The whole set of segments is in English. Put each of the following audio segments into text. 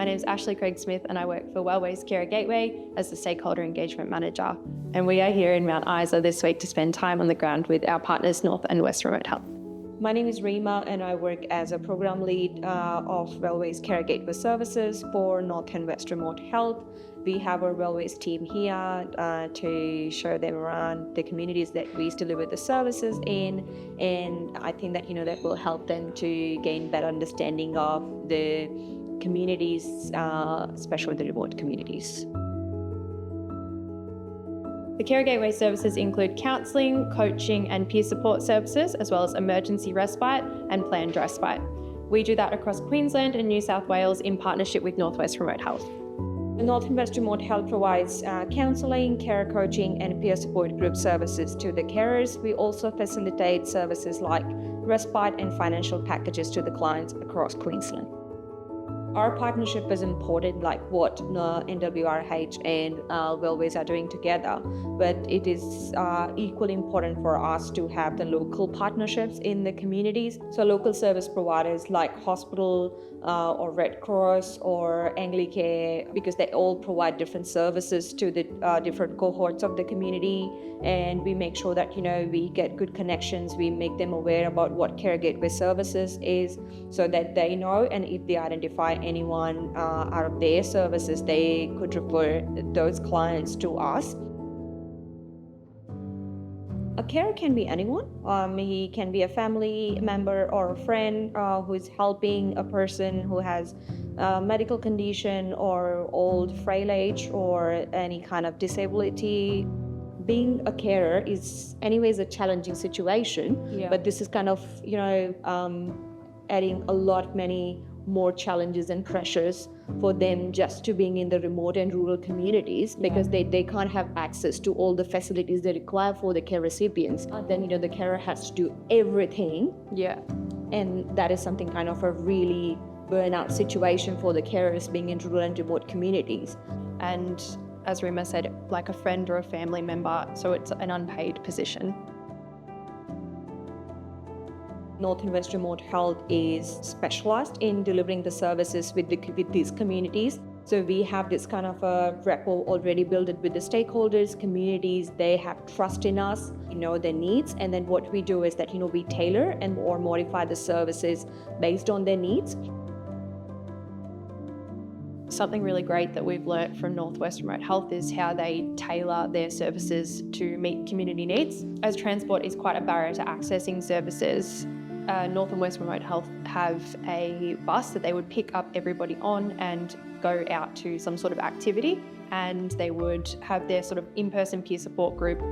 My name is Ashley Craig-Smith and I work for Wellways Carer Gateway as the Stakeholder Engagement Manager. And we are here in Mount Isa this week to spend time on the ground with our partners North and West Remote Health. My name is Reema and I work as a program lead of Wellways Carer Gateway Services for North and West Remote Health. We have our Wellways team here to show them around the communities that we deliver the services in, and I think that that will help them to gain better understanding of the communities, especially the remote communities. The Carer Gateway services include counselling, coaching and peer support services, as well as emergency respite and planned respite. We do that across Queensland and New South Wales in partnership with North West Remote Health. North and West Remote Health provides counselling, carer coaching and peer support group services to the carers. We also facilitate services like respite and financial packages to the clients across Queensland. Our partnership is important, like what NWRH and Wellways are doing together, but it is equally important for us to have the local partnerships in the communities. So local service providers like hospital or Red Cross or Anglicare, because they all provide different services to the different cohorts of the community, and we make sure that we get good connections. We make them aware about what Carer Gateway Services is, so that they know, and if they identify anyone out of their services, they could refer those clients to us. A carer can be anyone. He can be a family member or a friend who is helping a person who has a medical condition or old, frail age or any kind of disability. Being a carer is anyways a challenging situation, but this is kind of, adding many more challenges and pressures for them just to being in the remote and rural communities, because they can't have access to all the facilities they require for the care recipients. Then the carer has to do everything, and that is something kind of a really burnout situation for the carers being in rural and remote communities. And as Reema said, like a friend or a family member, so it's an unpaid position. North and West Remote Health is specialized in delivering the services with these communities. So we have this kind of a rapport already built with the stakeholders, communities. They have trust in us, know their needs, and then what we do is that we tailor and or modify the services based on their needs. Something really great that we've learnt from North West Remote Health is how they tailor their services to meet community needs. As transport is quite a barrier to accessing services, North and West Remote Health have a bus that they would pick up everybody on and go out to some sort of activity, and they would have their sort of in-person peer support group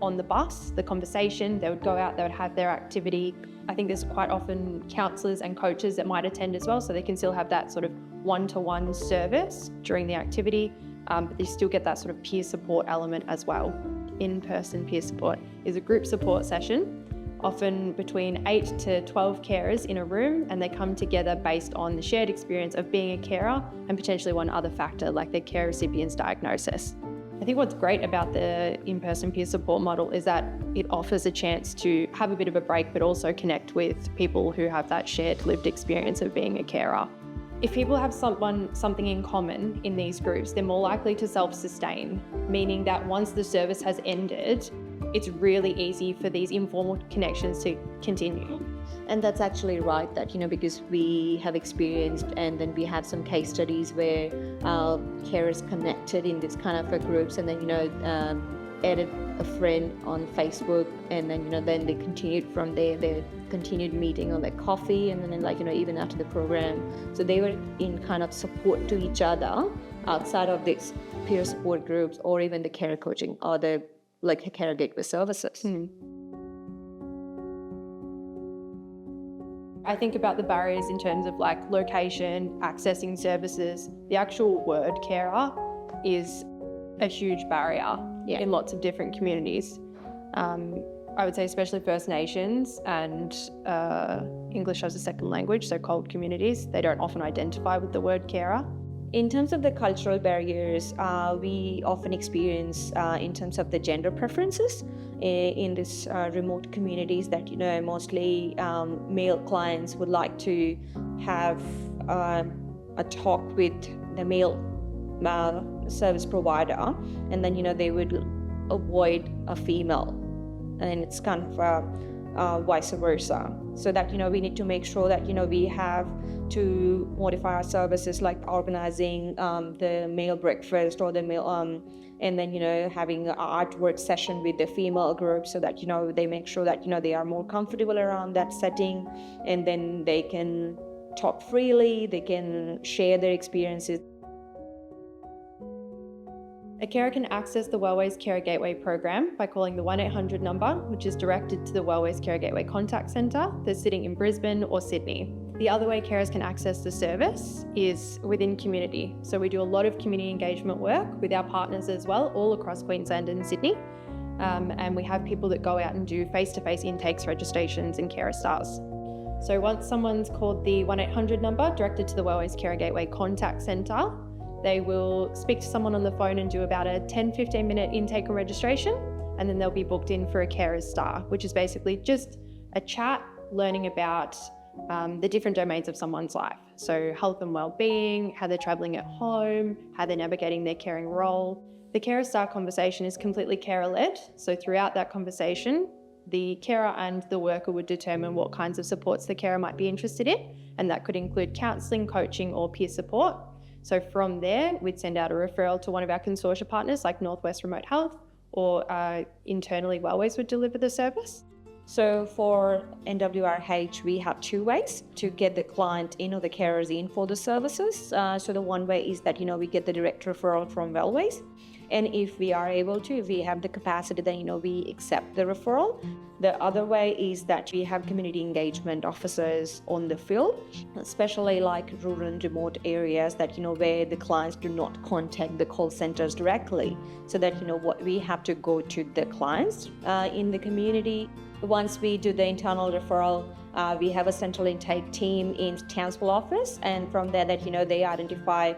on the bus, the conversation, they would go out, they would have their activity. I think there's quite often counsellors and coaches that might attend as well, so they can still have that sort of one-to-one service during the activity, but they still get that sort of peer support element as well. In-person peer support is a group support session, often between 8 to 12 carers in a room, and they come together based on the shared experience of being a carer and potentially one other factor like their care recipient's diagnosis. I think what's great about the in-person peer support model is that it offers a chance to have a bit of a break, but also connect with people who have that shared lived experience of being a carer. If people have something in common in these groups, they're more likely to self-sustain, meaning that once the service has ended, it's really easy for these informal connections to continue. And that's actually right, that because we have experienced, and then we have some case studies where carers connected in this kind of groups, and then added a friend on Facebook, and then then they continued from there. They continued meeting on coffee, and then even after the program. So they were in kind of support to each other outside of this peer support groups or even the care coaching or the Carer Gateway services. I think about the barriers in terms of location, accessing services. The actual word carer is a huge barrier in lots of different communities. I would say especially First Nations and English as a second language, so cold communities, they don't often identify with the word carer. In terms of the cultural barriers, we often experience in terms of the gender preferences in these remote communities that, mostly male clients would like to have a talk with the male service provider, and then they would avoid a female, and it's kind of vice versa. So that we need to make sure that we have to modify our services, like organizing the male breakfast or the male and then having an artwork session with the female group, so that they make sure that they are more comfortable around that setting, and then they can talk freely, they can share their experiences. A carer can access the Wellways Carer Gateway program by calling the 1-800 number, which is directed to the Wellways Carer Gateway contact centre that's sitting in Brisbane or Sydney. The other way carers can access the service is within community. So we do a lot of community engagement work with our partners as well, all across Queensland and Sydney. And we have people that go out and do face-to-face intakes, registrations and carer stars. So once someone's called the 1-800 number directed to the Wellways Carer Gateway contact centre, they will speak to someone on the phone and do about a 10-15 minute intake and registration, and then they'll be booked in for a carer's star, which is basically just a chat learning about the different domains of someone's life. So health and well-being, how they're travelling at home, how they're navigating their caring role. The carer star conversation is completely carer-led, so throughout that conversation, the carer and the worker would determine what kinds of supports the carer might be interested in, and that could include counselling, coaching or peer support. So from there, we'd send out a referral to one of our consortia partners like Northwest Remote Health, or internally Wellways would deliver the service. So for NWRH, we have two ways to get the client in or the carers in for the services. So the one way is that, we get the direct referral from Wellways. And if we are able to, if we have the capacity, then, we accept the referral. The other way is that we have community engagement officers on the field, especially like rural and remote areas that, where the clients do not contact the call centers directly. So that, what we have to go to the clients in the community. Once we do the internal referral, we have a central intake team in Townsville office, and from there that, they identify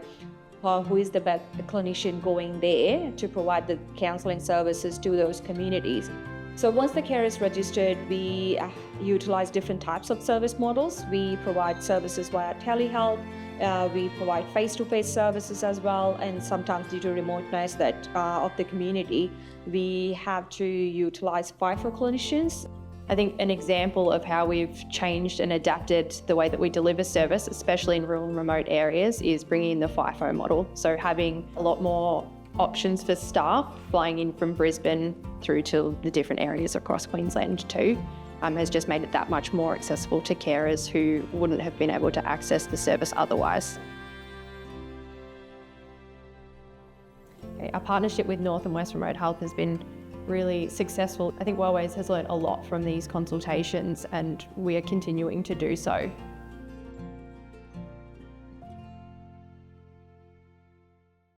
who is the best clinician going there to provide the counselling services to those communities. So once the care is registered, we utilize different types of service models. We provide services via telehealth, we provide face-to-face services as well, and sometimes due to remoteness of the community, we have to utilize FIFO clinicians. I think an example of how we've changed and adapted the way that we deliver service, especially in rural and remote areas, is bringing in the FIFO model. So having a lot more options for staff flying in from Brisbane through to the different areas across Queensland too, has just made it that much more accessible to carers who wouldn't have been able to access the service otherwise. Okay, our partnership with North and West Remote Health has been really successful. I think Wellways has learned a lot from these consultations, and we are continuing to do so.